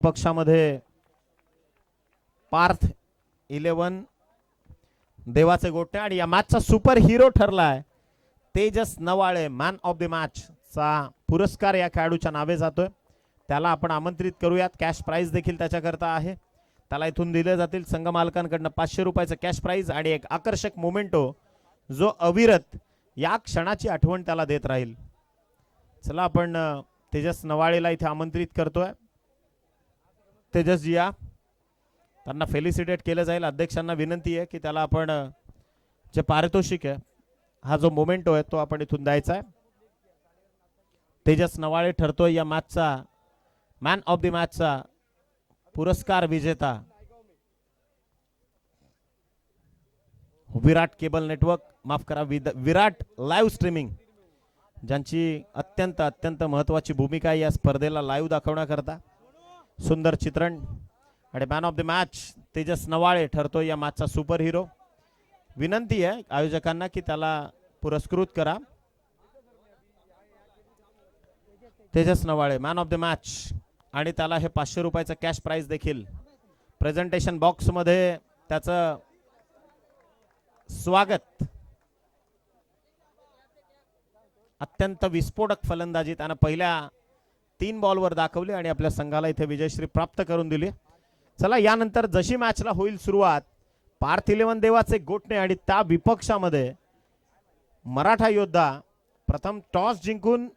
पक्षामध्ये पार्थ 11 देवाचे गोटे आणि या मॅचचा सुपर हिरो ठरलाय Tejas Navale. Man of the match चा पुरस्कार या खेळाडूच्या नावे जातोय. त्याला आपण आमंत्रित करूयात. कॅश प्राइज देखील त्याच्याकरता आहे. त्याला इथून दिले जातील संघ मालकांकडून 500 रुपयाचं कॅश प्राइज आणि एक आकर्षक मोमेंटो जो अविरत या क्षणाची आठवण त्याला देत राहील. चला आपण तेजस नवाळेला इथे आमंत्रित करतोय. तेजस जी या त्यांना फेलिसिटेट केलं जाईल. अध्यक्षांना विनंती आहे की त्याला आपण जे पारितोषिक आहे हा जो मोमेंटो आहे तो आपण इथून द्यायचा आहे. तेजस नवाळे ठरतोय या मॅचचा मॅन ऑफ द मॅचचा पुरस्कार विजेता. विराट केबल नेटवर्क माफ करा विराट लाईव्ह स्ट्रीमिंग ज्यांची अत्यंत महत्वाची भूमिका आहे या स्पर्धेला लाईव्ह दाखवण्याकरता. सुंदर चित्रण आणि man of the match Tejas Navale ठरतोय या मॅचचा सुपर हिरो. विनंती आहे आयोजकांना की त्याला पुरस्कृत करा. Tejas Navale man of the match आणि त्याला हे 500 रुपयाचं कॅश प्राइज देखील प्रेझेंटेशन बॉक्स मध्ये त्याचं स्वागत. अत्यंत विस्फोटक फलंदाजी त्यानं पहिल्या 3 बॉलवर दाखवली आणि आपल्या संघाला इथे विजयश्री प्राप्त करून दिली. चला यानंतर जशी मॅचला होईल सुरुवात पार्थ 11 देवाचे गोटणे आणि त्या विपक्षामध्ये मराठा योद्धा. प्रथम टॉस जिंकून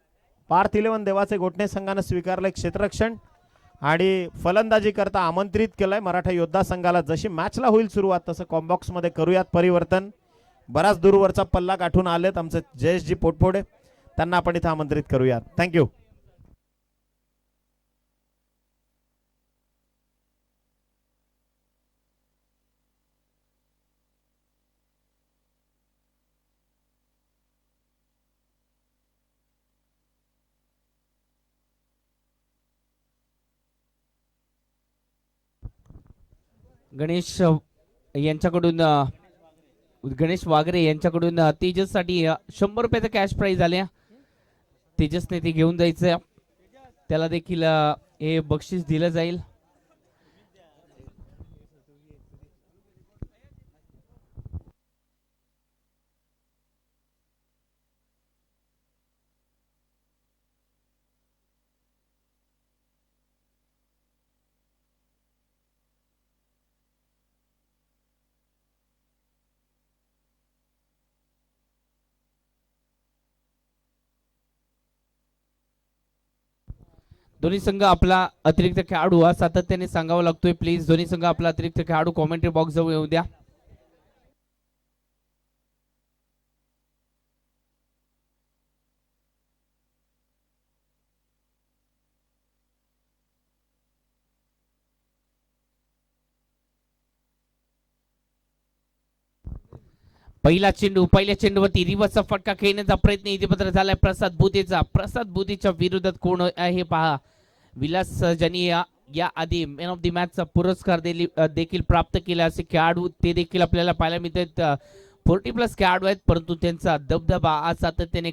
पार्थ 11 देवाचे गोटणे संघाने स्वीकारले क्षेत्ररक्षण आणि फलंदाजी करता आमंत्रित केलंय मराठा योद्धा संघाला. जशी मॅचला होईल सुरुवात तसं कॉम्बॉक्स मध्ये करूयात परिवर्तन. बराच दूरवरचा पल्ला गाठून आलेत आमचे जयेशजी पोटपोडे. त्यांना आपण इथे आमंत्रित करूयात. थँक्यू. गणेश यांच्याकडून गणेश वागरे यांच्याकडून तेजस साठी 100 रुपयाचं कॅश प्राइज आले. तेजसने ते घेऊन जायचं. त्याला देखील हे बक्षीस दिलं जाईल. दोन्ही संघ आपला अतिरिक्त खेळाडू हा सातत्याने सांगावा लागतोय. प्लीज दोन्ही संघ आपला अतिरिक्त खेळाडू कॉमेंट्री बॉक्स जवळ येऊ द्या. पहिल्या चेंडूवरती रिव्हर्सचा फटका खेळण्याचा प्रयत्न इथे मात्र झालाय प्रसाद बुधेचा. प्रसाद बुधेच्या विरोधात कोण आहे पहा. विलास ज्यांनी या आधी मॅन ऑफ द मॅचचा पुरस्कार देखील प्राप्त केला असे खेळाडू ते देखील आपल्याला पाहायला मिळतात. 40+ खेळाडू आहेत परंतु त्यांचा दबदबा आज सातत्याने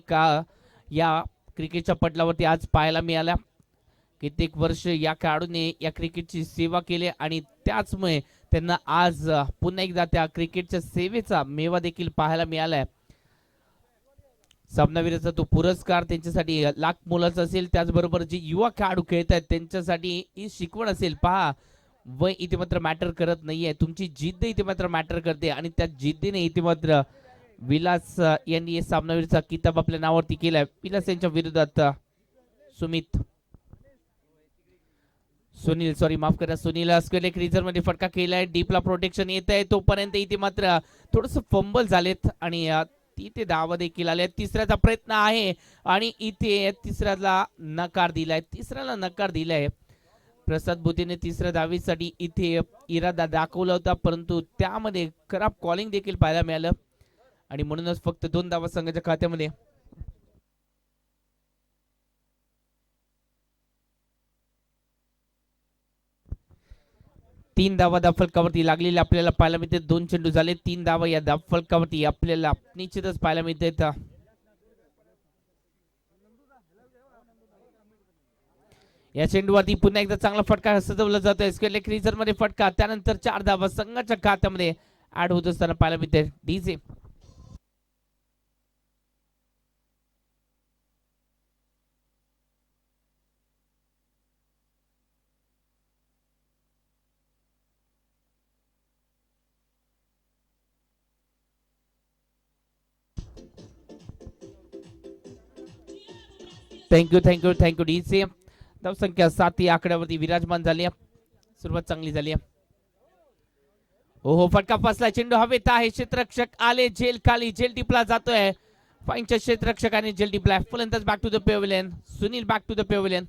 या क्रिकेटच्या पटलावरती आज पाहायला मिळाला. कित्येक वर्ष या खेळाडूने या क्रिकेटची सेवा केली आणि त्याचमुळे त्यांना आज पुन्हा एकदा त्या क्रिकेटच्या सेवेचा मेवा देखील पाहायला मिळालाय. सामनावीराचा तो पुरस्कार त्यांच्यासाठी लाख मोलाचा असेल. त्याचबरोबर जे युवा खेळाडू खेळत आहेत त्यांच्यासाठी ही शिकवण असेल. पहा वय इथे मात्र मॅटर करत नाहीये. तुमची जिद्द इथे मात्र मॅटर करते आणि त्या जिद्दीने इथे मात्र विलास यांनी सामनावीरचा किताब आपल्या नावावरती केलाय. विलास यांच्या विरोधात सुनील स्क्वेअर लेग रिझर्व मध्ये फटका केलाय. डीपला प्रोटेक्शन येत आहे तोपर्यंत इथे मात्र थोडस फंबल झालेत आणि इथे धावा देखील आले. तिसऱ्याचा प्रयत्न आहे आणि इथे तिसऱ्याला नकार दिलाय. प्रसाद बुधेने तिसऱ्या धावेसाठी इथे इरादा दाखवला होता परंतु त्यामध्ये खराब कॉलिंग देखील पाहायला मिळालं आणि म्हणूनच फक्त 2 धावा संघाच्या खात्यामध्ये. 3 धावा धावफलकावरती लागलेले आपल्याला पाहायला मिळते. 2 चेंडू झाले 3 धावा या धावफलकावरती आपल्याला निश्चितच पाहायला मिळते. या चेंडूवरती पुन्हा एकदा चांगला फटका सजवला जातोय स्क्वेअर लेग क्रीजर मध्ये फटका, त्यानंतर 4 धावा संघाच्या खात्यामध्ये ऍड होत असताना पाहायला मिळते. DJ thank you DJ. धावसंख्या 7 या आकड्यावरती विराजमान झाली आहे. सुरुवात चांगली झाली आहे. हो फटका फसला, चेंडू हवेत आहे, क्षेत्ररक्षक आले झेल खाली, झेल टिपला जातोय. फाईनच्या क्षेत्ररक्षकाने झेल टिपलाय. फलंदाज back to the pavilion, Sunil back to the pavilion.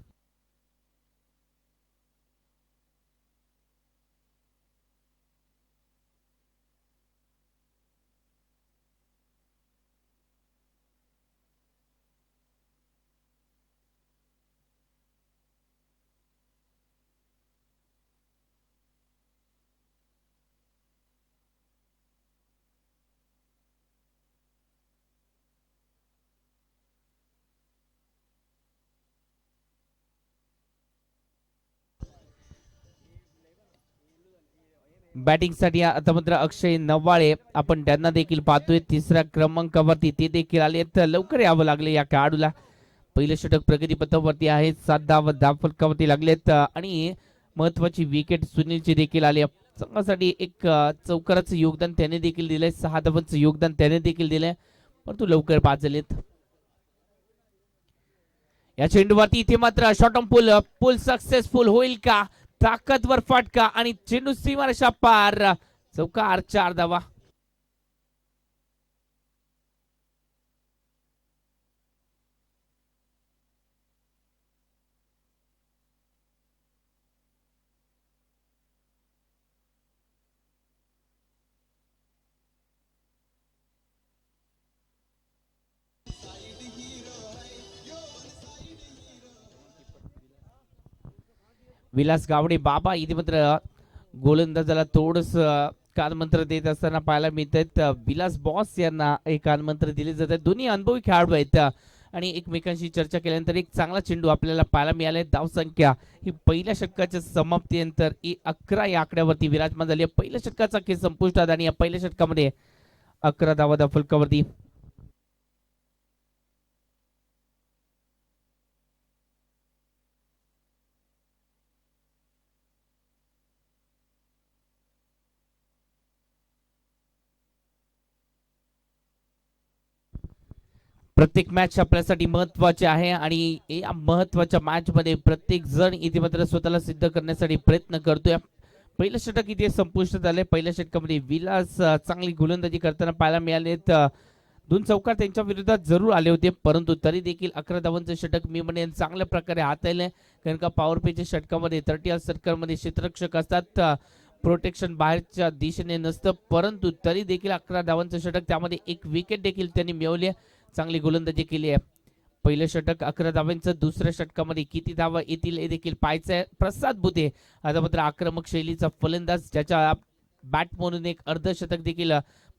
Batting साठी आता मात्र अक्षय नवाळे आपण त्यांना देखील पाहतोय. तिसऱ्या क्रमांकावरती ते देखील आले, तर लवकर यावं लागले या खेळाडूला. पहिलं षटक प्रगती पथावरती आहे. 7 धाव फलकावरती लागलेत आणि महत्वाची विकेट सुनीलची देखील आली. संघासाठी एक चौकाराचं योगदान त्याने देखील दिलंय, 6 धावांचं योगदान त्याने देखील दिलंय, परंतु लवकर पाचलेत. या चेंडूवरती इथे मात्र शॉर्ट ऑन पुल सक्सेसफुल होईल का? ताकदवर फटका आणि चेंडू सीमारेषा पार, चौकार, 4 धावा. विलास गावडे बाबा इथे मात्र गोलंदाजाला थोडस कानमंत्र देत असताना पाहायला मिळत. विलास बॉस यांना हे कानमंत्र दिले जातात. दोन्ही अनुभवी खेळाडू आहेत आणि एकमेकांशी चर्चा केल्यानंतर एक चांगला चेंडू आपल्याला पाहायला मिळालाय. धावसंख्या ही पहिल्या षटकाच्या समाप्तीनंतर 11 या आकड्यावरती विराजमान झाली. पहिल्या षटकाचा खेळ संपुष्टात आणि या पहिल्या षटकामध्ये 11 धावा फलकावरती. प्रत्येक मॅच आपल्यासाठी महत्वाचे आहे आणि या महत्वाच्या मॅच मध्ये प्रत्येक जण इथे मात्र स्वतःला सिद्ध करण्यासाठी प्रयत्न करतोय. पहिलं षटक इथे संपुष्टात आले. पहिल्या षटकामध्ये विलास चांगली गोलंदाजी करताना पाहायला मिळाले. 2 चौकार त्यांच्या विरोधात जरूर आले होते, परंतु तरी देखील 11 धावांचं षटक मी म्हणेन चांगल्या प्रकारे हाताळले. कारण का पॉवर प्लेच्या षटकामध्ये 30 षटकामध्ये क्षेत्ररक्षक असतात, प्रोटेक्शन बाहेरच्या दिशेने नसतं, परंतु तरी देखील 11 धावांचं षटक, त्यामध्ये एक विकेट देखील त्यांनी मिळवली. चांगली गोलंदाजी केली आहे. पहिलं षटक 11 धावांचं, दुसऱ्या षटकामध्ये किती धावा येतील हे देखील पाहायचं आहे. प्रसाद बुते आता मात्र आक्रमक शैलीचा फलंदाज, ज्याच्या बॅट म्हणून एक अर्धशतक देखील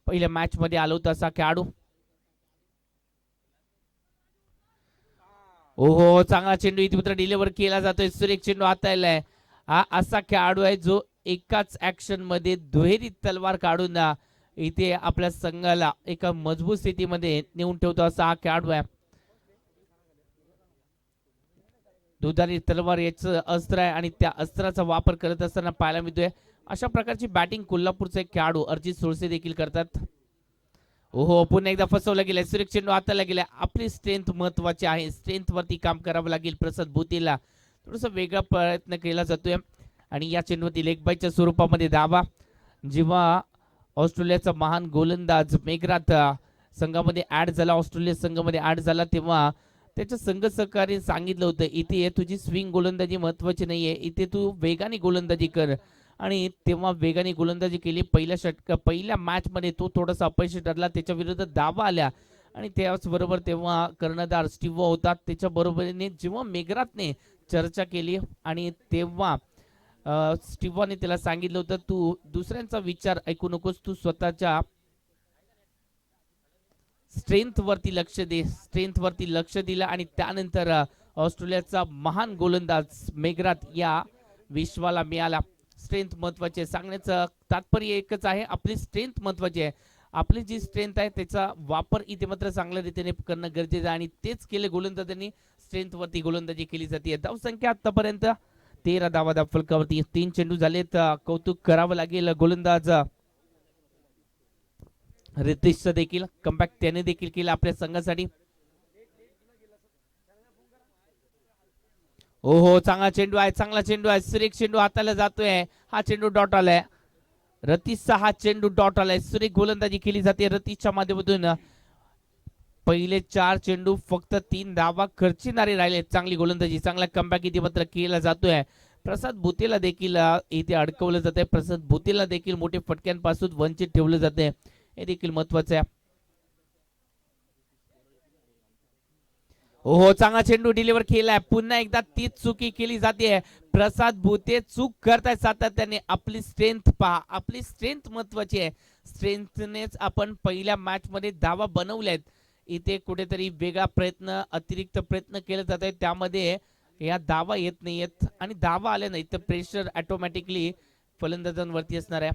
पहिल्या मॅच मध्ये आलं होतं असा खेळाडू. ओहो चांगला चेंडू इथे मात्र डिलिव्हर केला जातोय. सुरेख चेंडू हाताळलाय. हा असा खेळाडू आहे जो एकाच ऍक्शन मध्ये दुहेरी तलवार काढून इथे आपल्या संघाला एका मजबूत स्थितीमध्ये नेऊन ठेवतो असा हा खेळाडू आहे. दुधारी तलवार याचं अस्त्र आहे आणि त्या अस्त्राचा वापर करत असताना पाहायला मिळतोय. अशा प्रकारची बॅटिंग कोल्हापूरचे खेळाडू अर्जित सोळसे देखील करतात. ओहो पुन्हा एकदा फसवलं गेलंय. सुरेख चेंडू हाताला गेलाय. आपली स्ट्रेंथ महत्वाची आहे, स्ट्रेंथ वरती काम करावं लागेल. प्रसाद भूतीला थोडस वेगळा प्रयत्न केला जातोय आणि या चेंडूवरती लेग बायच्या स्वरूपामध्ये धावा. जेव्हा ऑस्ट्रेलियाचा महान गोलंदाज मेघरात संघामध्ये ऍड झाला, ऑस्ट्रेलिया संघामध्ये ऍड झाला, तेव्हा त्याच्या संघ सहकारी सांगितलं होतं इथे तुझी स्विंग गोलंदाजी महत्वाची नाहीये, इथे तू वेगाने गोलंदाजी कर. आणि तेव्हा वेगाने गोलंदाजी केली. पहिल्या मॅच मध्ये तो थोडासा अपयशी ठरला, त्याच्या विरुद्ध धावा आल्या आणि त्याचबरोबर तेव्हा कर्णधार स्टीव्ह होता. त्याच्या बरोबरीने जेव्हा मेघरातने चर्चा केली आणि तेव्हा स्टीव्हने त्याला सांगितलं होतं तू दुसऱ्यांचा विचार ऐकू नकोस, तू स्वतःच्या स्ट्रेंथ वरती लक्ष दे. स्ट्रेंथ वरती लक्ष दिलं आणि त्यानंतर ऑस्ट्रेलियाचा महान गोलंदाज मेघरात या विश्वाला मिळाला. स्ट्रेंथ महत्वाची सांगण्याचं तात्पर्य एकच आहे, आपली स्ट्रेंथ महत्वाची आहे. आपली जी स्ट्रेंथ आहे त्याचा वापर इथे मात्र चांगल्या रीतीने करणं गरजेचं आहे आणि तेच केले गोलंदाजांनी. स्ट्रेंथ वरती गोलंदाजी केली जाते. धावसंख्या आतापर्यंत 13 धावा फलकावरती. 3 चेंडू झालेत. कौतुक करावं लागेल गोलंदाज रितेशचं देखील. कमबॅक त्याने देखील केलं आपल्या संघासाठी. हो चांगला चेंडू आहे, चांगला चेंडू आहे. सुरेख चेंडू हाताला जातोय. हा चेंडू डॉट आलाय. रतीशचा हा चेंडू डॉट आलाय. सुरेख गोलंदाजी केली जाते रतीशच्या माध्यमातून. पहिले 4 चेंडू फक्त 3 धावा खर्चिणारे राहिले. चांगली गोलंदाजी, चांगला कमबॅक इथे मात्र केला जातोय. प्रसाद भुतेला देखील इथे अडकवलं जात आहे. प्रसाद भुतेला देखील मोठे फटक्यांपासून वंचित ठेवलं जाते, हे देखील महत्वाचं आहे. हो चांगला चेंडू डिलिव्हर केलाय. पुन्हा एकदा तीच चुकी केली जाते. प्रसाद भुते चूक करतायत सातत्याने. आपली स्ट्रेंथ पहा, आपली स्ट्रेंथ महत्वाची आहे. स्ट्रेंथनेच आपण पहिल्या मॅच मध्ये धावा बनवल्यात. इथे कुठेतरी वेगळा प्रयत्न, अतिरिक्त प्रयत्न केले जात आहे, त्यामध्ये या धावा येत नाहीयेत आणि धावा आल्या नाही तर प्रेशर ऑटोमॅटिकली फलंदाजांवरती असणार आहे.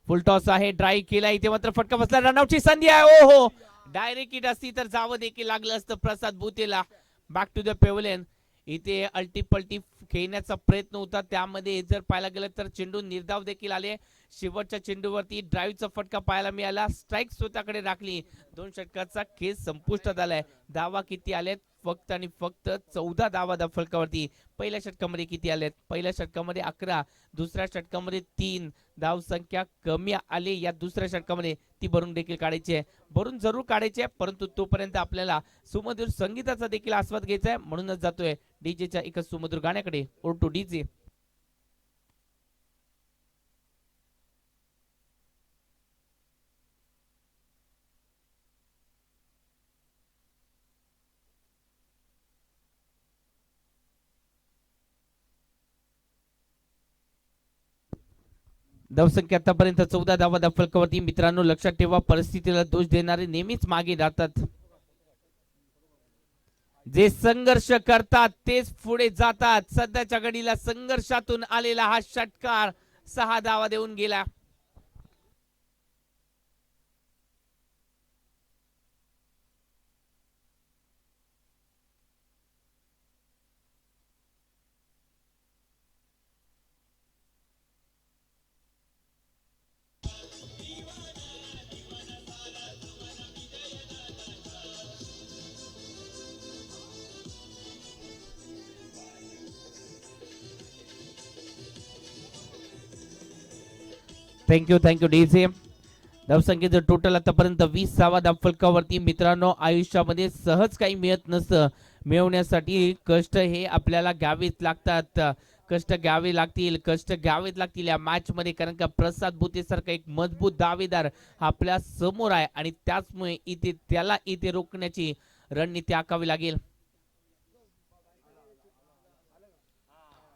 फुल टॉस आहे, ड्राईव्ह केला. इथे मात्र फटका बसला. रनआउटची संधी आहे. ओहो, डायरेक्ट हिट असती तर जावं देखील लागलं असतं प्रसाद भुतेला. Back to the pavilion. इथे अल्टीपल्टी खेळण्याचा प्रयत्न होता, त्यामध्ये जर पाहायला गेलं तर चेंडू निर्धाव देखील आले. शेवटच्या चेंडूवरती ड्राईव्हचा फटका पाहायला मिळाला. स्ट्राईक स्वतःकडे राखली. 2 षटकाचा खेळ संपुष्टात आलाय. धावा किती आलेत? फक्त आणि फक्त 14 धावा फलकावरती. पहिल्या षटकामध्ये किती आलेत? पहिल्या षटकामध्ये 11, दुसऱ्या षटकामध्ये 3. धाव संख्या कमी आली या दुसऱ्या षटकामध्ये. ती भरून देखील काढायची आहे, भरून जरूर काढायची आहे, परंतु तोपर्यंत आपल्याला सुमधुर संगीताचा देखील आस्वाद घ्यायचा आहे. म्हणूनच जातोय डीजेच्या एका सुमधुर गाण्याकडे. Or two DJ. धावसंख्या आतापर्यंत 14 धावा फलकावरती. मित्रांनो लक्षात ठेवा, परिस्थितीला दोष देणारे नेहमीच मागे राहतात. जे संघर्ष करतात तेच पुढे जातात. सध्याच्या घडीला संघर्षातून आलेला हा षटकार 6 धावा देऊन गेला. Thank you DJ. धावसंख्येचं टोटल आतापर्यंत 20 धावा फलकावरती. मित्रांनो आयुष्यामध्ये सहज काही मिळत नसतं. मिळवण्यासाठी कष्ट हे आपल्याला घ्यावेच लागतात. कष्ट घ्यावे लागतील या मॅच मध्ये, कारण का प्रसाद भुते सारखा एक मजबूत दावेदार आपल्या समोर आहे आणि त्याचमुळे इथे त्याला इथे रोखण्याची रणनीती आखावी लागेल.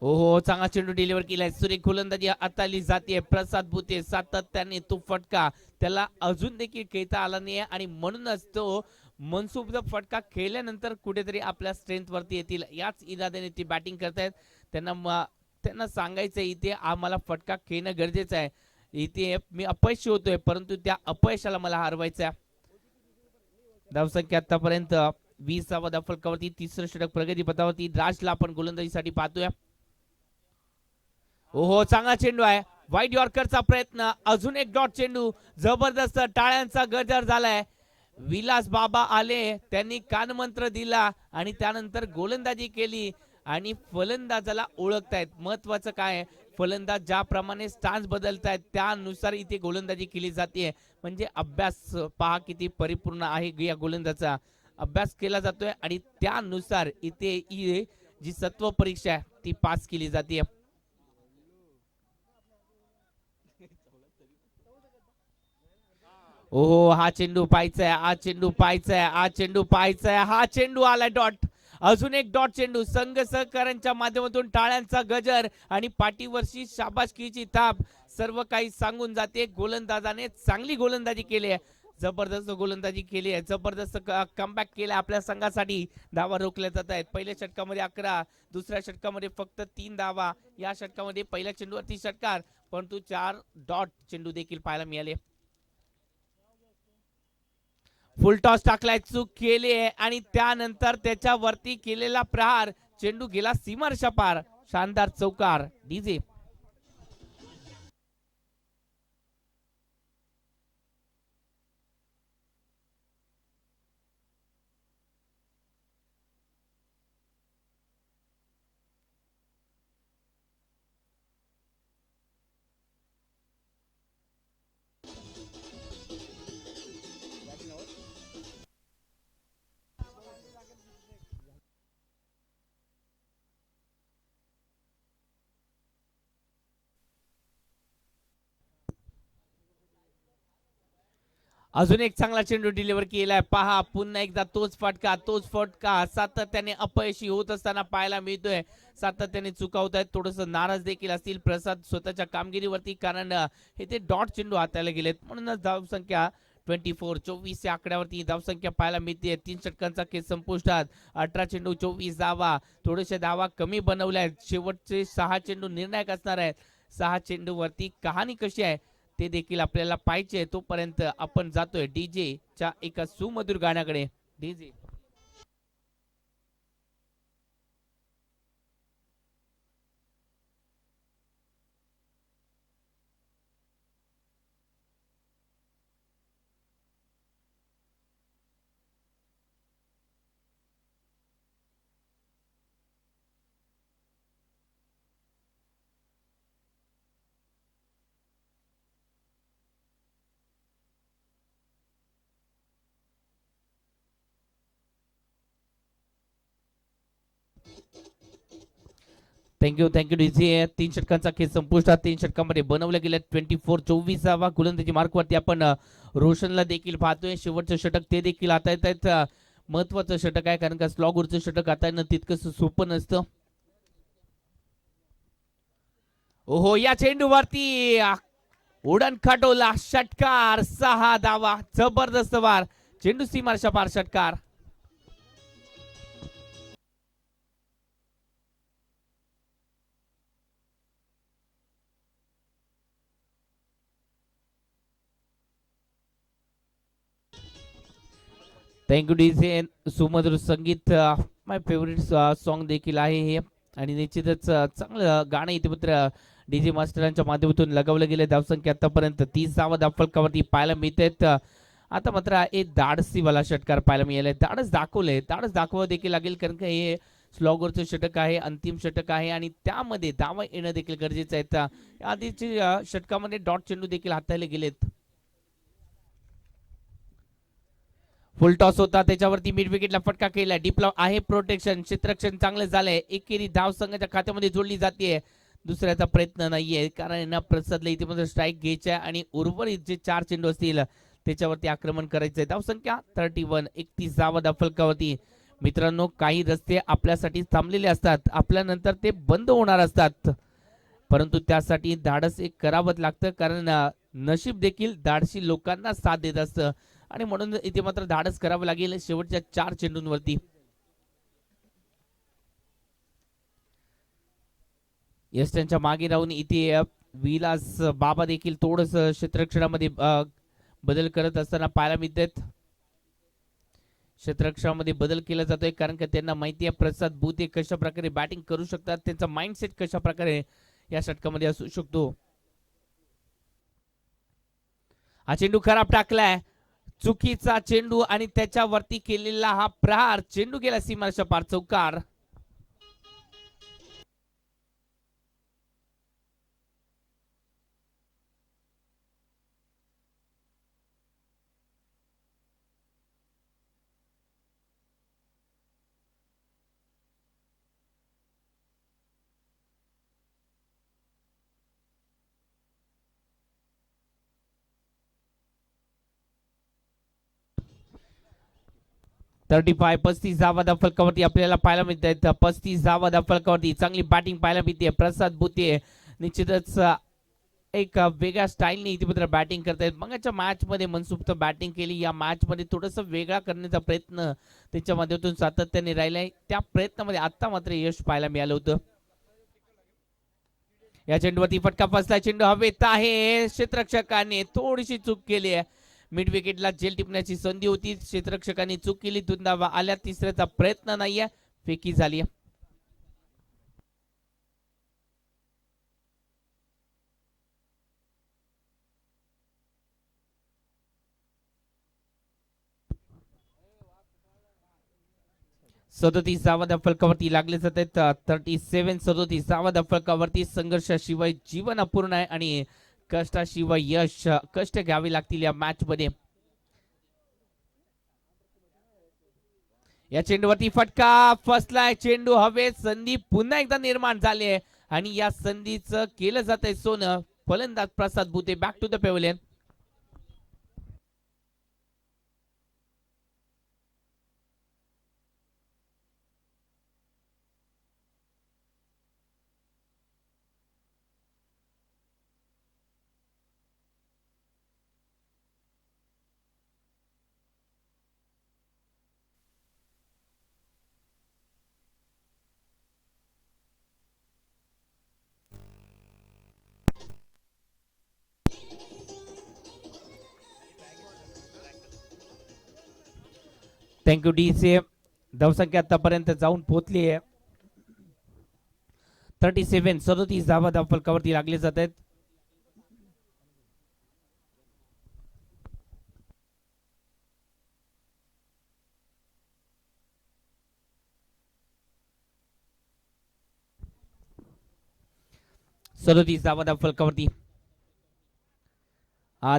हो चांगला चेंडू डिलिव्हर केलाय. सुरेख गोलंदाजी आताली जाते. प्रसाद भुते सातत्याने तो फटका त्याला अजून देखील खेळता आला नाही आणि म्हणूनच तो मनसुब फटका खेळल्यानंतर कुठेतरी आपल्या स्ट्रेंथ वरती येतील याच इराद्याने ती बॅटिंग करतायत. त्यांना सांगायचं इथे आम्हाला फटका खेळणं गरजेचं आहे. इथे मी अपयशी होतोय, परंतु त्या अपयशाला मला हरवायचं आहे. धावसंख्या आतापर्यंत 20 फलकावरती. तिसरं षटक प्रगती पथावरती. राजला आपण गोलंदाजीसाठी पाहतोय. हो चांगला चेंडू आहे. वाईट यॉर्करचा प्रयत्न. अजून एक डॉट चेंडू. जबरदस्त टाळ्यांचा गजर झालाय. विलास बाबा आले, त्यांनी कानमंत्र दिला आणि त्यानंतर गोलंदाजी केली आणि फलंदाजाला ओळखतायत. महत्वाचं काय, फलंदाज ज्याप्रमाणे स्टान्स बदलतायत त्यानुसार इथे गोलंदाजी केली जाते. म्हणजे अभ्यास पहा किती परिपूर्ण आहे. या गोलंदाजाचा अभ्यास केला जातोय आणि त्यानुसार इथे जी सत्व परीक्षा आहे ती पास केली जाते. ओहो हा चेंडू पाहायचा आहे, हा चेंडू आलाय डॉट. अजून एक डॉट चेंडू. संघ सहकाऱ्यांच्या माध्यमातून टाळ्यांचा गजर आणि पाठीवरची शाबासकीची थाप सर्व काही सांगून जाते. गोलंदाजाने चांगली गोलंदाजी केली आहे. जबरदस्त गोलंदाजी केली आहे, जबरदस्त कमबॅक केला आपल्या संघासाठी. धावा रोखल्या जात आहेत. पहिल्या षटकामध्ये 11, दुसऱ्या षटकामध्ये फक्त 3 धावा. या षटकामध्ये पहिल्या चेंडूवरती षटकार, परंतु 4 डॉट चेंडू देखील पाहायला मिळाले. फुल टॉस टाकलाय, चूक केली आहे आणि त्यानंतर त्याच्यावरती केलेला प्रहार, चेंडू गेला सीमारेषा पार. शानदार चौकार डीजे. अजून एक चांगला चेंडू डिलिव्हर केलाय. पहा पुन्हा एकदा तोच फटका सातत्याने अपयशी होत असताना पाहायला मिळतोय. सातत्याने चुकावत आहेत, थोडस नाराज देखील असतील प्रसाद स्वतःच्या कामगिरीवरती, कारण हे ते डॉट चेंडू हाताळले गेलेत. म्हणूनच धावसंख्या 24 या आकड्यावरती धावसंख्या पाहायला मिळते. 3 षटकांचा खेळ संपुष्टात. 18 चेंडू 24 धावा. थोडेसे धावा कमी बनवल्या आहेत. शेवटचे 6 चेंडू निर्णायक असणार आहेत. 6 चेंडू वरती कहाणी कशी आहे ते देखील आपल्याला पाहिजे. तोपर्यंत आपण जातोय डीजे च्या एका सुमधुर गाण्याकडे. डीजे. Thank you DJ. 3 षटकांचा खेळ संपुष्टात. 3 षटकांमध्ये बनवल्या गेल्या 24 वा गोलंदाजी मार्कवरती आपण रोशनला देखील पाहतोय. शेवटचं षटक ते देखील आता येत आहेत. महत्वाचं षटक आहे, कारण का स्लॉगवरचं षटक आता येणं तितकंच सोपं नसतं. ओहो, या चेंडूवरती उडण खटोला, षटकार. 6 धावा. जबरदस्त वार, चेंडू सीमारेषा पार, षटकार. Thank you DJ. सुमधुर संगीत, माय फेवरेट सॉन्ग देखील आहे हे, आणि निश्चितच चांगलं गाणं इथे मात्र डीजे मास्टरांच्या माध्यमातून लगावलं गेलं. धावसंख्या आतापर्यंत 30 धावा धावफलकावरती पाहायला मिळत आहेत. आता मात्र एक धाडसीवाला षटकार पाहायला मिळालाय. धाडस दाखवावं देखील लागेल, कारण का हे स्लॉगरचं षटक आहे, अंतिम षटक आहे, आणि त्यामध्ये धावा येणं देखील गरजेचं आहे. आधीच्या षटकामध्ये डॉट चेंडू देखील हाताळले गेलेत. फुल टॉस होता, त्याच्यावरती मिड विकेटला फटका केला. डिप्लॉ आहे, प्रोटेक्शन, क्षेत्ररक्षण चांगलं झालंय. एकेरी धाव संघाच्या खात्यामध्ये जोडली जाते. दुसऱ्याचा प्रयत्न नाहीये, कारण प्रसादला इथे मध्ये स्ट्राईक घ्यायचा आहे आणि उर्वरित जे 4 चेंडू असतील त्याच्यावरती आक्रमण करायचंय. धावसंख्या 31, 31 धावा धावफलकावरती. मित्रांनो, काही रस्ते आपल्यासाठी थांबलेले असतात, आपल्यानंतर ते बंद होणार असतात, परंतु त्यासाठी धाडस एक करावंच लागतं, कारण नशीब देखील धाडसी लोकांना साथ देत असतं, आणि म्हणून इथे मात्र धाडस करावं लागेल शेवटच्या 4 चेंडूंवरती. यष्टांच्या मागे राहून इथे विलास बाबा देखील थोडस क्षेत्ररक्षणामध्ये बदल करत असताना पाहायला मिळतात. क्षेत्ररक्षणामध्ये बदल केला जातोय, कारण की त्यांना माहिती आहे प्रसाद बुते कशा प्रकारे बॅटिंग करू शकतात, त्यांचा माइंडसेट कशा प्रकारे या षटकामध्ये असू शकतो. हा चेंडू खराब टाकलाय, चुकीचा चेंडू, आणि त्याच्यावरती केलेला हा प्रहार, चेंडू गेला सीमारेषा पार, चौकार. थर्टी 35 धावा फलकावरती आपल्याला पाहायला मिळत आहेत. 35 धावा फलकावरती चांगली बॅटिंग पाहायला मिळते. प्रसाद बुते निश्चितच एक वेगळ्या स्टाईलने इथे मात्र बॅटिंग करतायत. मगाच्या मॅच मध्ये मनसुक्त बॅटिंग केली. या मॅच मध्ये थोडस वेगळा करण्याचा प्रयत्न त्यांच्या माध्यमातून सातत्याने राहिलाय. त्या प्रयत्नामध्ये आता मात्र यश पाहायला मिळालं होतं. या चेंडूवरती फटका फसला. चेंडू हवेत आहे. क्षेत्ररक्षकाने थोडीशी चूक केली आहे. मिड विकेटला झेल टिपण्याची संधी होती. क्षेत्ररक्षकाने चूक केली. 2 धावा आल्या. तिसऱ्याचा प्रयत्न नाहीये. फेकी झाली. सदोतीस धावा फलकावरती लागले जात आहेत. 37 धावा फलकावरती. संघर्षाशिवाय जीवन अपूर्ण आहे आणि कष्टाशिवाय यश. कष्ट घ्यावे लागतील या मॅच मध्ये. या चेंडूवरती फटका फसलाय. चेंडू हवेत. संधी पुन्हा एकदा निर्माण झाली आहे आणि या संधीचं केलं जात आहे सोनं. फलंदाज Prasad Bute back to the pavilion. Thank you DC. धावसंख्या आतापर्यंत जाऊन पोहोचली आहे 37 धावा फलकावरती लागले जात आहेत. धावा फलकावरती.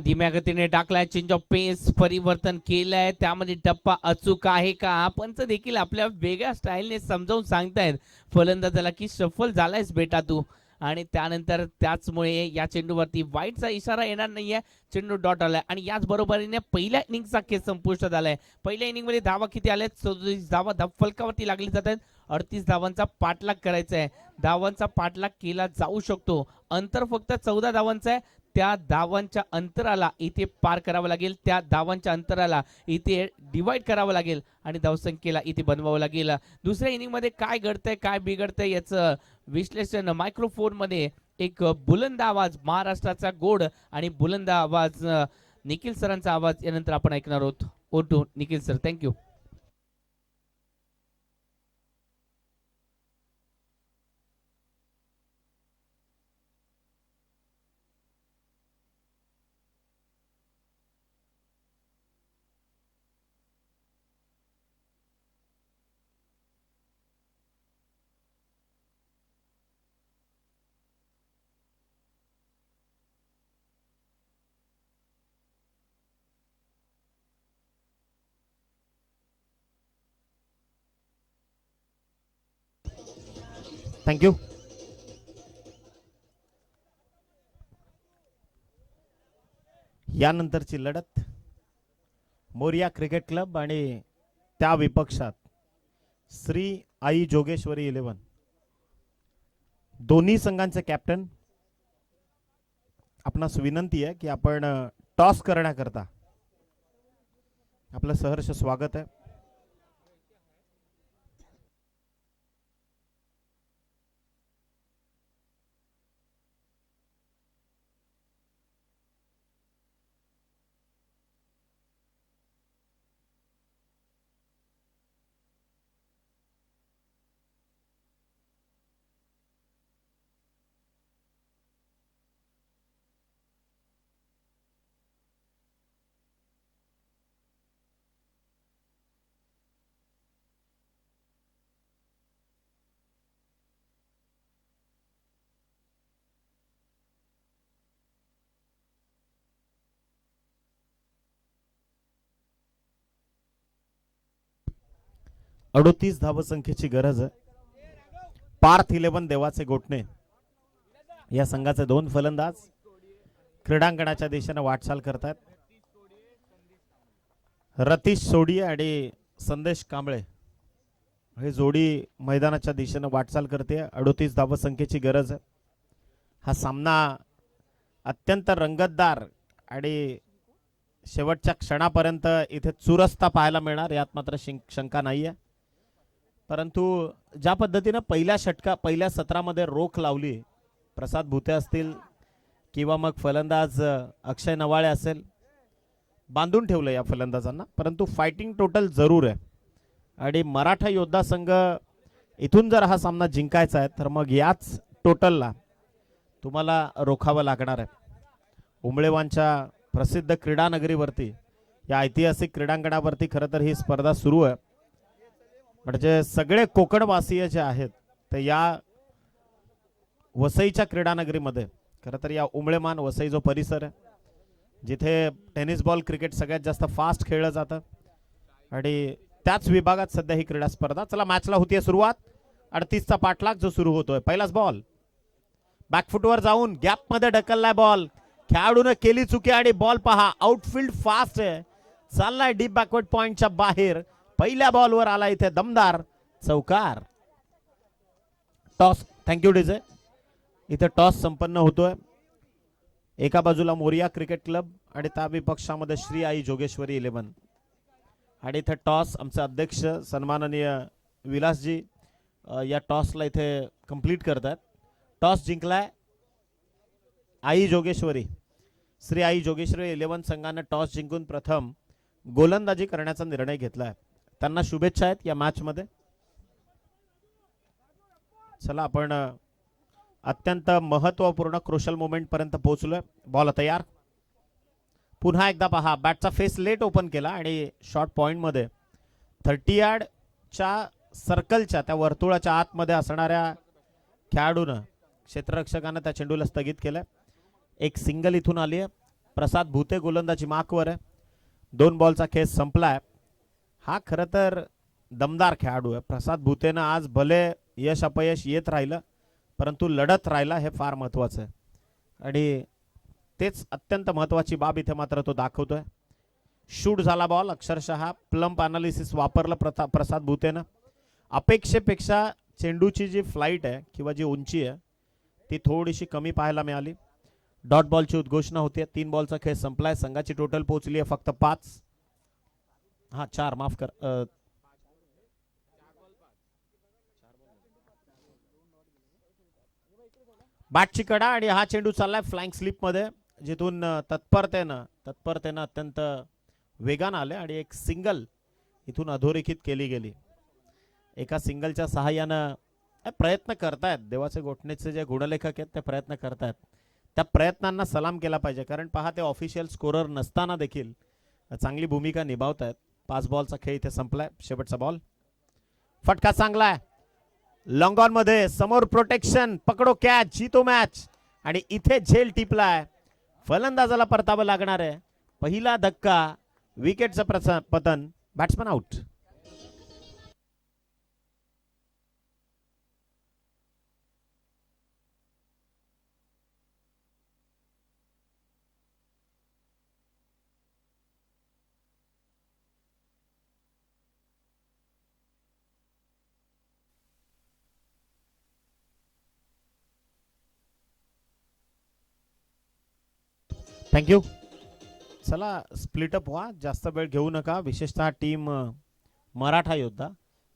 धीम्या गतीने टाकलाय. चेंज ऑफ पेस परिवर्तन केलंय. त्यामध्ये टप्पा अचूक आहे का? पंच देखील आपल्या वेगळ्या स्टाईलने समजावून सांगतायत फलंदाजाला की सफल झालायस बेटा तू. आणि त्यानंतर त्याचमुळे या चेंडूवरती वाईटचा इशारा येणार नाहीये. चेंडू डॉट आलाय आणि याच बरोबरीने पहिल्या इनिंगचा खेळ संपुष्टात आलाय. पहिल्या इनिंग मध्ये धावा किती आल्यात? 37 धावा फलकावरती लागली जात आहेत. 38 धावांचा पाठलाग करायचा आहे. धावांचा पाठलाग केला जाऊ शकतो. अंतर फक्त 14 धावांचं आहे. त्या धावांच्या अंतराला इथे पार करावं लागेल. त्या धावांच्या अंतराला इथे डिवाइड करावं लागेल आणि धावसंख्येला इथे बनवावं लागेल. दुसऱ्या इनिंग मध्ये काय घडतंय काय बिघडतंय याचं विश्लेषण मायक्रोफोन मध्ये एक बुलंद आवाज, महाराष्ट्राचा गोड आणि बुलंद आवाज, निखिल सरांचा आवाज यानंतर आपण ऐकणार आहोत. ओटू निखिल सर. थँक्यू. थँक्यू. यानंतरची लढत मोरिया क्रिकेट क्लब आणि त्या विपक्षात श्री आई जोगेश्वरी 11. दोन्ही संघांचे कॅप्टन आपणास विनंती आहे की आपण टॉस करण्याकरता आपलं सहर्ष स्वागत आहे. अडोतीस धावसंख्येची गरज आहे. पार्थ 11 देवाचे गोठणे या संघाचे 2 फलंदाज क्रीडांगणाच्या दिशेने वाटचाल करतात. रतीश सोडी आणि संदेश कांबळे हे जोडी मैदानाच्या दिशेने वाटचाल करते. 38 धावसंख्येची गरज आहे. हा सामना अत्यंत रंगतदार आणि शेवटच्या क्षणापर्यंत इथे चुरस्ता पाहायला मिळणार यात मात्र शंका नाहीये. परंतु ज्या पद्धतीनं पहिल्या सत्रामध्ये रोख लावली प्रसाद भुते असतील किंवा मग फलंदाज अक्षय नवाळे असेल, बांधून ठेवलं या फलंदाजांना. परंतु फायटिंग टोटल जरूर आहे आणि मराठा योद्धा संघ इथून जर हा सामना जिंकायचा आहे तर मग याच टोटलला तुम्हाला रोखावं लागणार आहे. उमळेवांच्या प्रसिद्ध क्रीडा नगरीवरती, या ऐतिहासिक क्रीडांगणावरती खरं तर ही स्पर्धा सुरू आहे. म्हणजे सगळे कोकणवासीय जे आहेत ते या वसईच्या क्रीडानगरीमध्ये, खरं तर या उमळेमान वसई जो परिसर आहे जिथे टेनिस बॉल क्रिकेट सगळ्यात जास्त फास्ट खेळलं जातं आणि त्याच विभागात सध्या ही क्रीडा स्पर्धा. चला मॅचला होतीये सुरुवात. 38चा पाठलाग जो सुरू होतोय. पहिलाच बॉल बॅकफुटवर जाऊन गॅपमध्ये ढकललाय बॉल. खेळाडूने केली चुकी आणि बॉल पहा, आउटफील्ड फास्ट आहे, चाललाय डीप बॅकवर्ड पॉइंटच्या बाहेर. पहिल्या बॉलवर आला इथे दमदार चौकार. Toss, thank you DJ. इथे टॉस संपन्न होतोय. एका बाजूला मोरिया क्रिकेट क्लब आणि त्या विपक्षामध्ये श्री आई जोगेश्वरी 11. आणि इथे टॉस आमचे अध्यक्ष सन्माननीय विलासजी या टॉसला इथे कंप्लीट करतात. टॉस जिंकलाय आई जोगेश्वरी. श्री आई जोगेश्वरी 11 संघाने टॉस जिंकून प्रथम गोलंदाजी करण्याचा निर्णय घेतलाय. त्यांना शुभेच्छा आहेत या मॅच मध्ये. चला आपण अत्यंत महत्वपूर्ण क्रुशल मोमेंट पर्यंत पोहोचलोय. बॉल तयार. पुन्हा एकदा पहा, बॅटचा फेस लेट ओपन केला आणि शॉर्ट पॉइंट मध्ये 30 यार्डच्या सर्कलच्या त्या वर्तुळाच्या आतमध्ये असणाऱ्या खेळाडूनं, क्षेत्ररक्षकानं त्या चेंडूला स्थगित केलं. एक सिंगल इथून आली आहे. प्रसाद भुते गोलंदाजी मार्कवर आहे. 2 बॉलचा खेळ संपलाय. हा खरं तर दमदार खेळाडू आहे. प्रसाद भुतेनं आज भले यश अपयश येत राहिलं परंतु लढत राहिला, हे फार महत्वाचं आहे आणि तेच अत्यंत महत्वाची बाब इथे मात्र तो दाखवतोय. शूट झाला बॉल. अक्षरशः प्लम्प अनालिसिस वापरलं प्रसाद भुतेनं. अपेक्षेपेक्षा चेंडूची जी फ्लाईट आहे किंवा जी उंची आहे ती थोडीशी कमी पाहायला मिळाली. डॉट बॉलची उद्घोषणा होती. 3 बॉलचा खेळ संपलाय. संघाची टोटल पोहोचली आहे फक्त 5. 4 माफ कर. बॅटची कडा आणि हा चेंडू चाललाय फ्लाइंग स्लिप मध्ये, जिथून तत्परतेनं अत्यंत वेगानं आले आणि एक सिंगल इथून अधोरेखित केली गेली. एका सिंगलच्या सहाय्यानं प्रयत्न करतायत देवाचे गोठणेचे जे गुणलेखक आहेत ते प्रयत्न करतायत. त्या प्रयत्नांना सलाम केला पाहिजे, कारण पहा ते ऑफिशियल स्कोरर नसताना देखील चांगली भूमिका निभावतायत. 5 बॉलचा खेळ इथे संपलाय. शेवटचा बॉल. फटका चांगला आहे. लॉंग ऑन मध्ये समोर प्रोटेक्शन, पकडो कॅच, जीतो मॅच आणि इथे झेल टिपलाय. फलंदाजाला परतावं लागणार आहे. पहिला धक्का, विकेटचं पतन, बॅट्समन आउट. थँक्यू. चला स्प्लिटअप व्हा, जास्त वेळ घेऊ नका. विशेषतः टीम मराठा योद्धा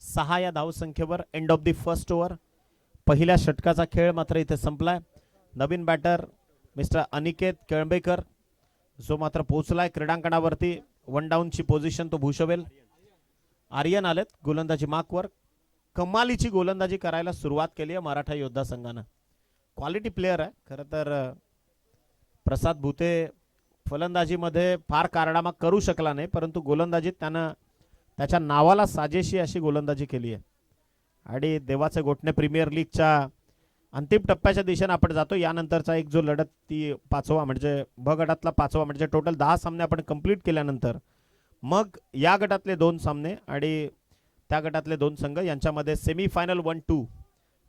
6 या धावसंख्येवर. End of the first over. पहिल्या षटकाचा खेळ मात्र इथे संपलाय. नवीन बॅटर मिस्टर अनिकेत केळंबेकर जो मात्र पोहोचलाय क्रीडांगणावरती. 1 डाऊनची पोझिशन तो भूषवेल. आर्यन आलेत गोलंदाजी मार्कवर. कमालीची गोलंदाजी करायला सुरुवात केली आहे मराठा योद्धा संघानं. क्वालिटी प्लेयर आहे खरं तर. प्रसाद भुते फलंदाजीमध्ये फार कारनामा करू शकला नाही, परंतु गोलंदाजीत त्यानं त्याच्या नावाला साजेशी अशी गोलंदाजी केली आहे. आणि देवाचे गोठणे प्रीमियर लीगच्या अंतिम टप्प्याच्या दिशेने आपण जातो. यानंतरचा एक जो लढत ती 5वा म्हणजे ब गटातला 5वा म्हणजे टोटल 10 सामने आपण कंप्लीट केल्यानंतर मग या गटातले 2 सामने आणि त्या गटातले 2 संघ यांच्यामध्ये सेमीफायनल 1-2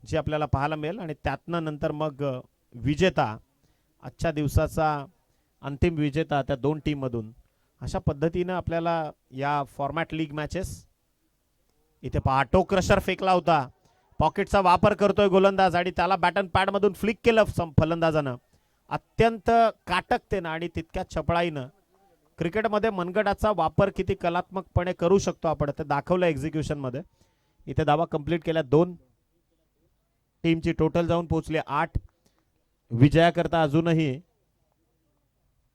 जी आपल्याला पाहायला मिळेल आणि त्यातनं नंतर मग विजेता, आजच्या दिवसाचा अंतिम विजेता त्या 2 टीम मधून. अशा पद्धतीने आपल्याला या फॉर्मॅट लीग मॅचेस. इथे पहा टो क्रशर फेकला होता. पॉकेटचा वापर करतोय गोलंदाज आणि त्याला बॅटन पॅड मधून फ्लिक केलं फलंदाजानं. अत्यंत काटकतेनं आणि तितक्या छपळाईनं क्रिकेटमध्ये मनगटाचा वापर किती कलात्मकपणे करू शकतो आपण ते दाखवलं एक्झिक्युशन मध्ये. इथे धावा कंप्लीट केल्या 2. टीमची टोटल जाऊन पोहोचली 8. विजयाकरता अजूनही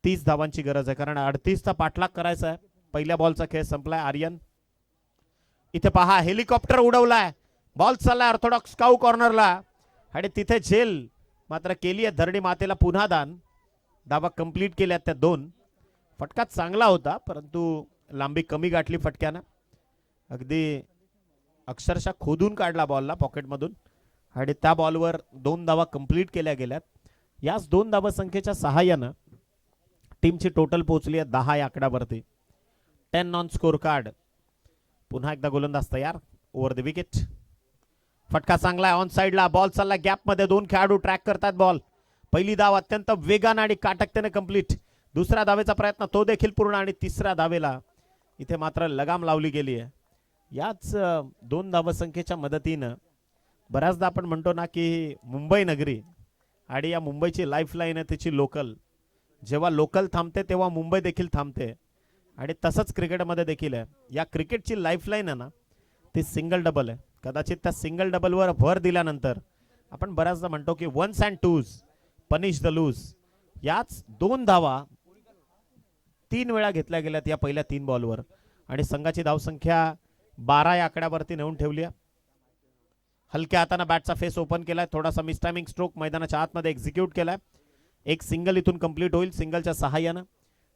30 धावांची गरज आहे, कारण 38चा पाठलाग करायचा आहे. पहिल्या बॉलचा खेळ संपलाय. आर्यन इथे पहा, हेलिकॉप्टर उडवलाय, बॉल चाललाय ऑर्थोडॉक्स काऊ कॉर्नरला आणि तिथे झेल मात्र केली आहे धरणी मातेला पुन्हा दान. धावा कंप्लीट केल्यात त्या 2. फटका चांगला होता परंतु लांबी कमी गाठली फटक्यानं. अगदी अक्षरशः खोदून काढला बॉलला पॉकेटमधून आणि त्या बॉलवर 2 धावा कंप्लीट केल्या गेल्यात. याच 2 धावा संख्येच्या सहाय्यानं टीमची टोटल पोहोचली आहे 10 या आकड्यावरती. 10 ऑन स्कोर कार्ड. पुन्हा एकदा गोलंदाज तयार. Over the wicket. फटका चांगला आहे ऑन साइडला. बॉल चालला गॅप मध्ये. 2 खेळाडू ट्रॅक करतात बॉल. पहिली धाव अत्यंत वेगानं आणि काटकतेने कंप्लीट. दुसऱ्या धावेचा प्रयत्न तो देखील पूर्ण आणि तिसऱ्या धावेला इथे मात्र लगाम लावली गेली आहे. याच 2 धावसंख्येच्या मदतीनं बऱ्याचदा आपण म्हणतो ना की मुंबई नगरी आणि या मुंबईची लाईफलाईन आहे तिची लोकल. जेव्हा लोकल थांबते तेव्हा मुंबई देखील थांबते आणि तसंच क्रिकेटमध्ये देखील आहे. या क्रिकेटची लाईफलाईन आहे ना ती सिंगल डबल आहे. कदाचित त्या सिंगल डबलवर भर दिल्यानंतर आपण बऱ्याचदा म्हणतो की ones and twos punish the loose. याच 2 धावा 3 वेळा घेतल्या गेल्यात या पहिल्या 3 बॉलवर आणि संघाची धावसंख्या 12 या आकड्यावरती नेऊन ठेवली आहे. हलक्या हाताने बॅटचा फेस ओपन केलाय. थोडासा मिसटायमिंग स्ट्रोक मैदानाच्या आतमध्ये एक्झिक्यूट केलाय. एक सिंगल इथून कंप्लीट होईल. सिंगलच्या सहाय्यानं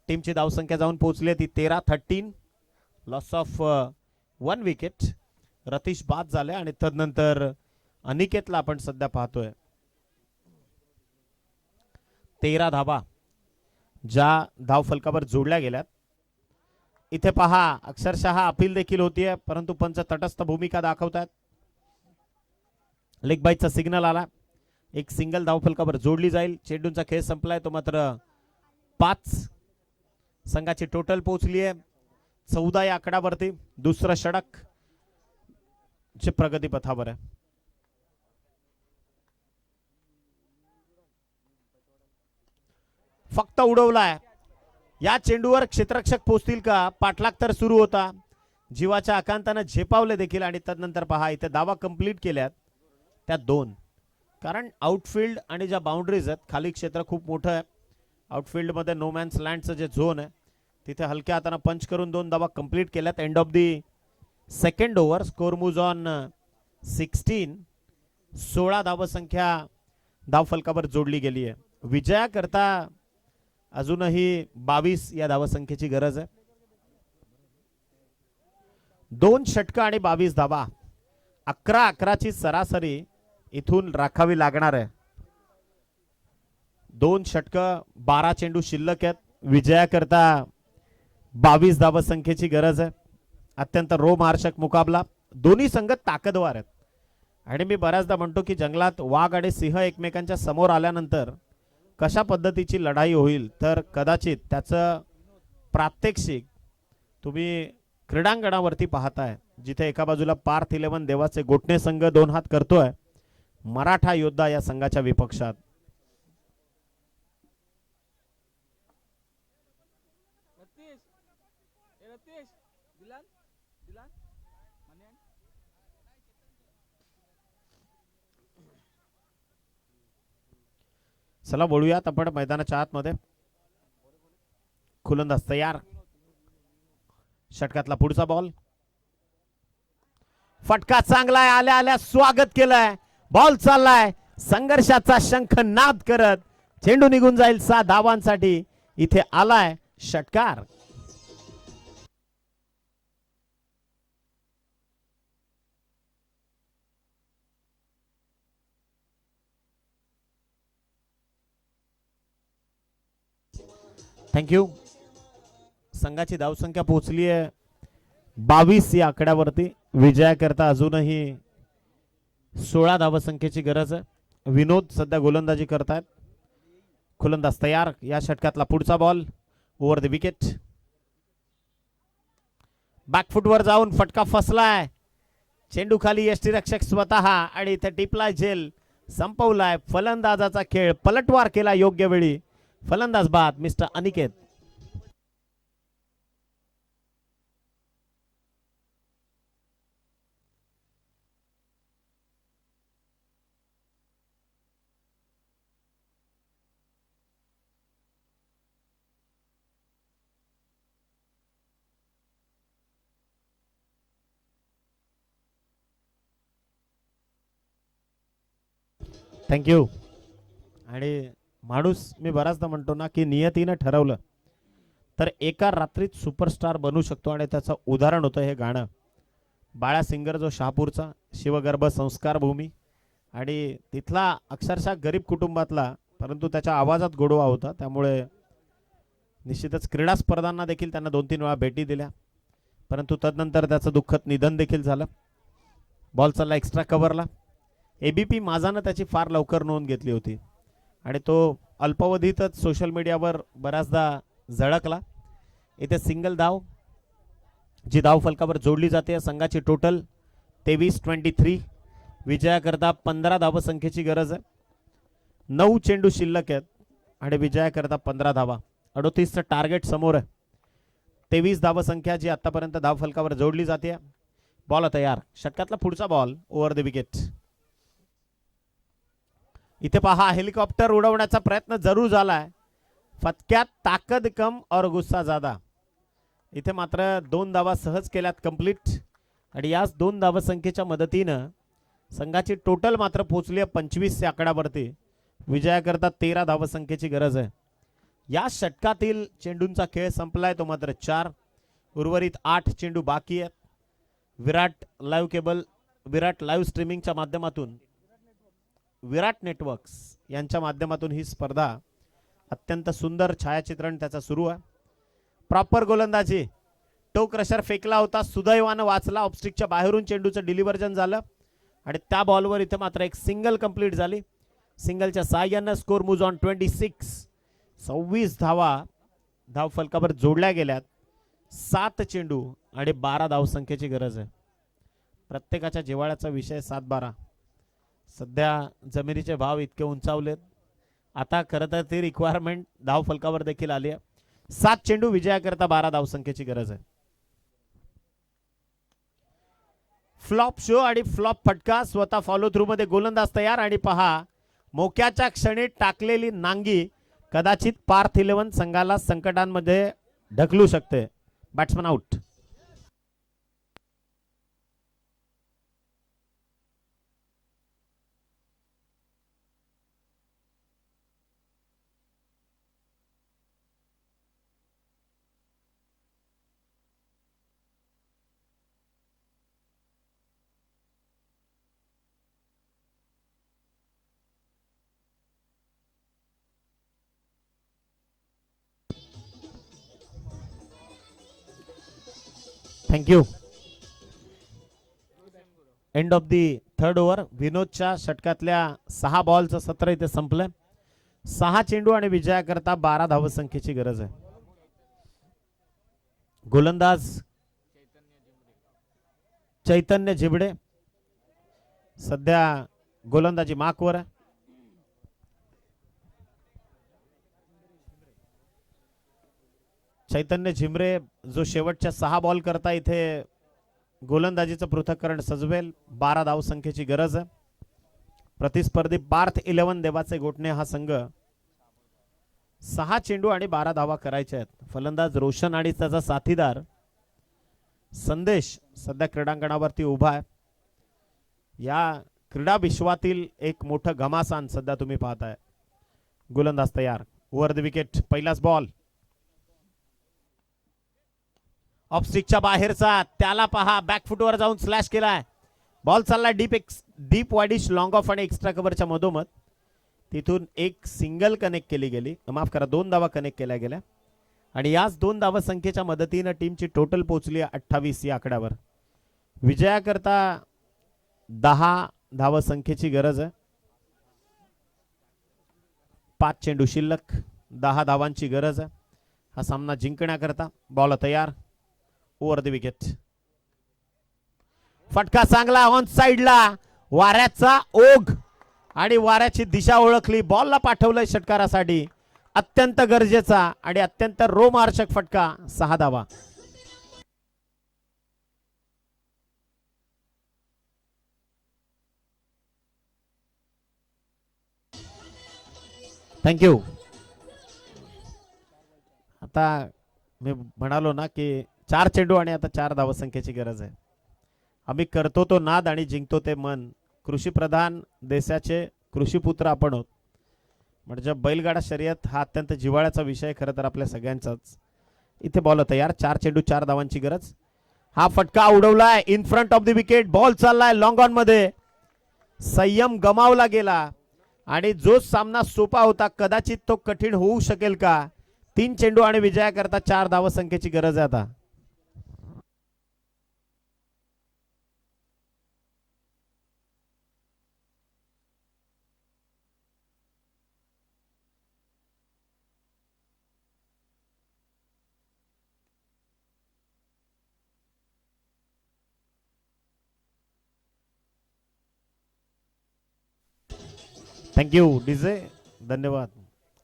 टीमची धावसंख्या जाऊन पोहोचली ती 13-13. Loss of 1 wicket. रतीश बाद झाले आणि तदनंतर अनिकेतला आपण सध्या पाहतोय. 13 धावा ज्या धावफलकावर जोडल्या गेल्यात. इथे पहा अक्षरशः अपील देखील होतीये परंतु पंच तटस्थ भूमिका दाखवतात. लेग बाईचा सिग्नल आला. एक सिंगल धावफलकावर जोडली जाईल. चेंडूंचा खेळ संपलाय तो मात्र 5. संघाची टोटल पोहोचली आहे 14 या आकड्यावरती. दुसरं षटक जे प्रगती पथावर आहे. फक्त उडवलाय. या चेंडूवर क्षेत्ररक्षक पोहोचतील का? पाठलाग तर सुरू होता. जीवाच्या आकांतानं झेपावले देखील आणि तदनंतर पहा इथे धावा कंप्लीट केल्यात त्या 2. कारण आउटफील्ड आणि ज्या बाउंड्रीज आहेत खाली क्षेत्र खूप मोठं आहे. आउटफील्डमध्ये नो मॅन्स लँडचं जे झोन आहे तिथे हलक्या हाताने पंच करून 2 धावा कंप्लीट केल्यात. End of the second over. Score moves on 16. 16 धावसंख्या धावफलकावर जोडली गेली आहे. विजयाकरता अजूनही 22 या धावसंख्येची गरज आहे. 2 षटकं आणि 22 धावा. 11-11ची सरासरी इथून राखावी लागणार आहे. 2 षटकं 12 चेंडू शिल्लक आहेत. विजयाकरता 22 धावसंख्येची गरज आहे. अत्यंत रोमहर्षक मुकाबला. दोन्ही संघ ताकदवार आहेत आणि मी बऱ्याचदा म्हणतो की जंगलात वाघ आणि सिंह एकमेकांच्या समोर आल्यानंतर कशा पद्धतीची लढाई होईल तर कदाचित त्याचं प्रात्यक्षिक तुम्ही क्रीडांगणावरती पाहताय. जिथे एका बाजूला पार्थ 11 देवाचे गोटणे संघ 2 हात करतोय. मराठा योद्धा या संघाच्या विपक्षात. चला बोलूयात आपण मैदानाच्या आतमध्ये. गोलंदाज तयार. षटकातला पुढचा बॉल. फटका चांगला आहे. आल्या आल्या स्वागत केलंय. बॉल चाललाय. संघर्षाचा शंख नाद करत चेंडू निघून जाईल 6 धावांसाठी. इथे आलाय षटकार. थँक्यू. संघाची धावसंख्या पोहोचली आहे 22 या आकड्यावरती. विजयाकरता अजूनही 16 धावसंख्येची गरज आहे. विनोद सध्या गोलंदाजी करतायत. गोलंदाज तयार. या षटकातला पुढचा बॉल. Over the wicket. बॅकफुटवर जाऊन फटका फसलाय. चेंडू खाली यष्टीरक्षक स्वतः आणि इथे टिपलाय झेल. संपवलाय फलंदाजाचा खेळ. पलटवार केला योग्य वेळी. फलंदाज बाद मिस्टर अनिकेत. थँक्यू. आणि माणूस मी बराचदा म्हणतो ना की नियतीनं ठरवलं तर एका रात्रीत सुपरस्टार बनू शकतो. आणि त्याचं उदाहरण होतं हे गाणं. बाळा सिंगर जो शहापूरचा, शिवगर्भ संस्कार भूमी, आणि तिथला अक्षरशः गरीब कुटुंबातला, परंतु त्याच्या आवाजात गोडवा होता. त्यामुळे निश्चितच क्रीडा स्पर्धांना देखील त्यांना 2-3 वेळा भेटी दिल्या. परंतु तदनंतर त्याचं दुःखद निधन देखील झालं. बॉल चालला एक्स्ट्रा कव्हरला. एबीपी माझानं त्याची फार लवकर नोंद घेतली होती आणि तो अल्पावधीतच सोशल मीडियावर बराचदा झळकला. इथे सिंगल धाव जी धाव फलकावर जोडली जाते. संघाची टोटल 23-23. विजयाकरता 15 धावसंख्येची गरज आहे. 9 चेंडू शिल्लक आहेत आणि विजयाकरता 15 धावा. 38चं टार्गेट समोर आहे. 23 धावसंख्या जी आतापर्यंत धाव फलकावर जोडली जाते. बॉल तयार. षटकातला पुढचा बॉल ओव्हर द विकेट. इथे पहा हेलिकॉप्टर उडवण्याचा प्रयत्न जरूर झालाय. फटक्यात ताकद कम और गुस्सा ज्यादा. इथे मात्र 2 धावा सहज केल्यात कंप्लीट. आणि याच 2 धावसंख्येच्या मदतीनं संघाची टोटल मात्र पोहोचली आहे 25 या आकड्यावरती. विजयाकरता 13 धावसंख्येची गरज आहे. या षटकातील चेंडूंचा खेळ संपलाय तो मात्र 4. उर्वरित 8 चेंडू बाकी आहेत. विराट लाईव्ह स्ट्रीमिंगच्या माध्यमातून, विराट नेटवर्क्स यांच्या माध्यमातून ही स्पर्धा अत्यंत सुंदर छायाचित्रण त्याचा सुरू आहे. प्रॉपर गोलंदाजी. टो क्रशर फेकला होता, सुदैवानं वाचला. ऑफस्टिकच्या बाहेरून चेंडूचं डिलिव्हर्जन झालं आणि त्या बॉलवर इथे मात्र एक सिंगल कंप्लीट झाली. सिंगलच्या साहाय्यानं स्कोर मूव्ज ऑन 26. 26 धावा धाव फलकावर जोडल्या गेल्यात. 7 चेंडू आणि 12 धावसंख्येची गरज आहे. प्रत्येकाच्या जिव्हाळ्याचा विषय 7-12. सध्या जमिनीचे भाव इतके उंचावलेत. आता खरं तर ती रिक्वायरमेंट धाव फलकावर देखील आली आहे. 7 चेंडू विजयाकरता 12 धावसंख्येची गरज आहे. फ्लॉप शो आणि फ्लॉप फटका. स्वतः फॉलो थ्रू मध्ये गोलंदाज तयार. आणि पहा मोक्याच्या क्षणी टाकलेली नांगी कदाचित पार्थ 11 संघाला संकटांमध्ये ढकलू शकते. Batsman out. Thank you. End of the third over. विनोदच्या षटकातल्या 6 बॉलचं सत्र इथे संपलंय. 6 चेंडू आणि विजयाकरता 12 धावसंख्येची गरज आहे. गोलंदाज चैतन्य झिबडे सध्या गोलंदाजी मार्कवर आहे. चैतन्य झिमरे जो शेवटच्या 6 बॉल करता इथे गोलंदाजीचं पृथक्करण सजवेल. 12 धावसंख्येची गरज आहे. प्रतिस्पर्धी पार्थ 11 देवाचे गोठणे हा संघ 6 चेंडू आणि 12 धावा करायच्या आहेत. फलंदाज रोशन आणि त्याचा साथीदार संदेश सध्या क्रीडांगणावरती उभा आहे. या क्रीडा विश्वातील एक मोठं घमासान सध्या तुम्ही पाहताय. गोलंदाज तयार. Over the wicket. पहिलाच बॉल. ऑफस्टिकच्या बाहेरचा. त्याला पहा बॅकफुटवर जाऊन स्लॅश केलाय. बॉल चालला डीप वाईडिश लॉंग ऑफ आणि एक्स्ट्रा कव्हरच्या मधोमध. तिथून एक सिंगल कनेक्ट केली गेली. माफ करा, 2 धावा कनेक्ट केल्या गेल्या. आणि याच 2 धावा संख्येच्या मदतीनं टीमची टोटल पोहोचली 28 या आकड्यावर. विजयाकरता 10 धावा संख्येची गरज आहे. 5 चेंडू शिल्लक. 10 धावांची गरज आहे हा सामना जिंकण्याकरता. बॉल तयार. Over the wicket. फटका चांगला ऑन साइडला. वाऱ्याचा ओघ आणि वाऱ्याची दिशा ओळखली, बॉलला पाठवलंय षटकारासाठी. अत्यंत गरजेचा आणि अत्यंत रोमहर्षक फटका, 6 धावा. थँक्यू. आता मी म्हणालो ना की 4 चेंडू आणि आता 4 धावसंख्येची गरज आहे. आम्ही करतो तो नाद आणि जिंकतो ते मन. कृषीप्रधान देशाचे कृषीपुत्र आपण आहोत. म्हणजे बैलगाडा शर्यत हा अत्यंत जिव्हाळ्याचा विषय खरं तर आपल्या सगळ्यांचाच. इथे बॉल तयार, 4 चेंडू 4 धावांची गरज. हा फटका उडवलाय in front of the wicket. Ball चाललाय लॉंग ऑन मध्ये. संयम गमावला गेला आणि जो सामना सोपा होता कदाचित तो कठीण होऊ शकेल का. 3 चेंडू आणि विजयाकरता 4 धावसंख्येची गरज आहे आता. थँक्यू डीजे, धन्यवाद.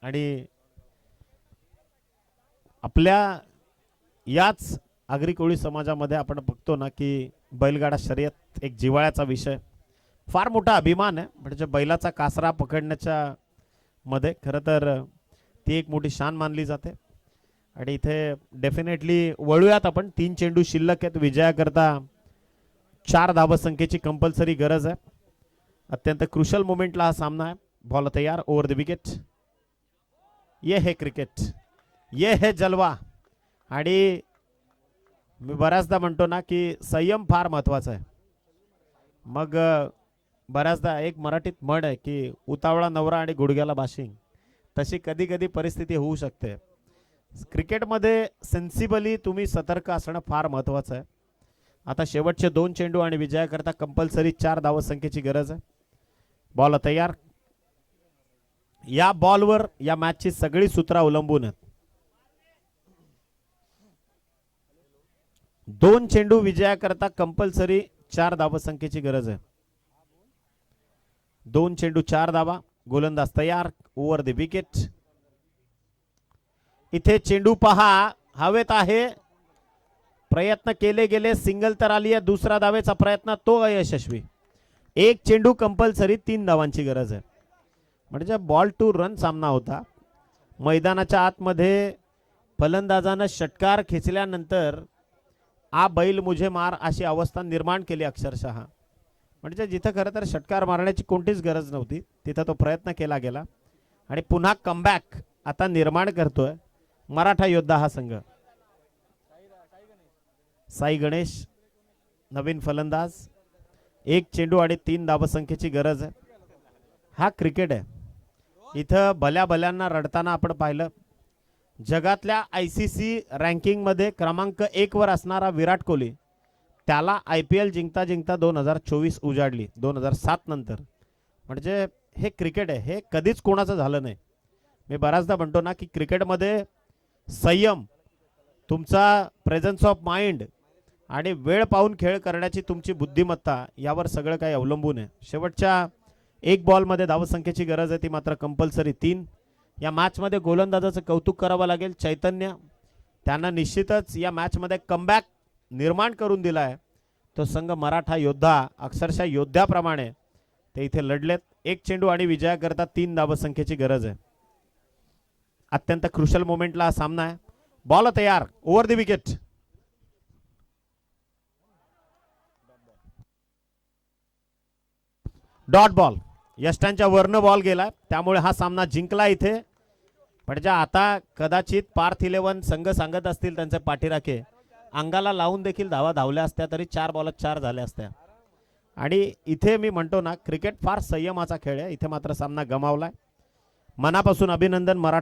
आणि आपल्या याच आगरी कोळी समाजामध्ये आपण बघतो ना की बैलगाडा शर्यत एक जिव्हाळ्याचा विषय, फार मोठा अभिमान आहे. म्हणजे बैलाचा कासरा पकडण्याच्या मध्ये खरं तर ती एक मोठी शान मानली जाते. आणि इथे डेफिनेटली वळूयात आपण. 3 चेंडू शिल्लक आहेत, विजयाकरता 4 धावसंख्येची कंपल्सरी गरज आहे. अत्यंत क्रुशल मोमेंटला हा सामना आहे. बॉल तैयार, ओवर द विकेट. ये है क्रिकेट, ये है जलवा. आणि मी बऱ्याचदा म्हणतो ना की संयम फार महत्वाचा आहे. मग बऱ्याचदा एक मराठीत म्हण आहे की उतावळा नवरा आणि गुडघ्याला बाशिंग. तशी कधी कधी परिस्थिती होऊ शकते. क्रिकेटमध्ये सेन्सिबली तुम्ही सतर्क असणं फार महत्वाचं आहे. आता शेवटचे 2 चेंडू आणि विजयाकरता कंपल्सरी 4 धावसंख्येची गरज आहे. बॉल तयार. या बॉलवर या मॅचची सगळी सूत्र अवलंबून आहेत. 2 चेंडू विजयाकरता कंपल्सरी 4 धावसंख्येची गरज आहे. 2 चेंडू 4 धावा. गोलंदाज तयार, ओव्हर द विकेट. इथे चेंडू पहा, हवेत आहे. प्रयत्न केले गेले, सिंगल तर आली आहे. दुसरा धावेचा प्रयत्न तो अयशस्वी. 1 चेंडू कंपल्सरी 3 धावांची गरज आहे. म्हणजे बॉल टू रन सामना होता. मैदानाच्या आतमध्ये फलंदाजानं षटकार खेचल्यानंतर आ बैल मुझे मार अशी अवस्था निर्माण केली अक्षरशः. म्हणजे जिथं खरं तर षटकार मारण्याची कोणतीच गरज नव्हती तिथं तो प्रयत्न केला गेला. आणि पुन्हा कमबॅक आता निर्माण करतोय मराठा योद्धा हा संघ. साई गणेश नवीन फलंदाज. 1 चेंडू आणि 3 धावसंख्येची गरज आहे. हा क्रिकेट आहे. इथं भल्या भल्यांना रडताना आपण पाहिलं. जगातल्या ICC रँकिंग मध्ये क्रमांक 1 वर असणारा विराट कोहली, त्याला IPL जिंकता जिंकता 2024 उजाडली 2007 नंतर. म्हणजे हे क्रिकेट आहे, हे कधीच कोणाचं झालं नाही. मी बराचदा म्हणतो ना की क्रिकेटमध्ये संयम, तुमचा प्रेझन्स ऑफ माइंड आणि वेळ पाहून खेळ करण्याची तुमची बुद्धिमत्ता यावर सगळं काही अवलंबून आहे. शेवटच्या 1 बॉलमध्ये धावसंख्येची गरज आहे, ती मात्र कंपल्सरी 3. या मॅचमध्ये गोलंदाजाचं कौतुक करावं लागेल, चैतन्य. त्यांना निश्चितच या मॅचमध्ये कमबॅक निर्माण करून दिला आहे. तो संघ मराठा योद्धा, अक्षरशः योद्ध्याप्रमाणे ते इथे लढलेत. 1 चेंडू आणि विजयाकरता 3 धावसंख्येची गरज आहे. अत्यंत क्रुशल मोमेंटला हा सामना आहे. बॉल तयार, over the wicket. Dot ball. यष्टांच्या वरनं बॉल गेला, त्यामुळे हा सामना जिंकला इथे. म्हणजे आता कदाचित पार्थ 11 संघ सांगत असतील त्यांचे पाठीराखे, अंगाला लावून देखील धावा धावल्या असत्या तरी 4 बॉलात 4 झाल्या असत्या. आणि इथे मी म्हणतो ना क्रिकेट फार संयमाचा खेळ आहे. इथे मात्र सामना गमावलाय. मनापासून अभिनंदन मराठा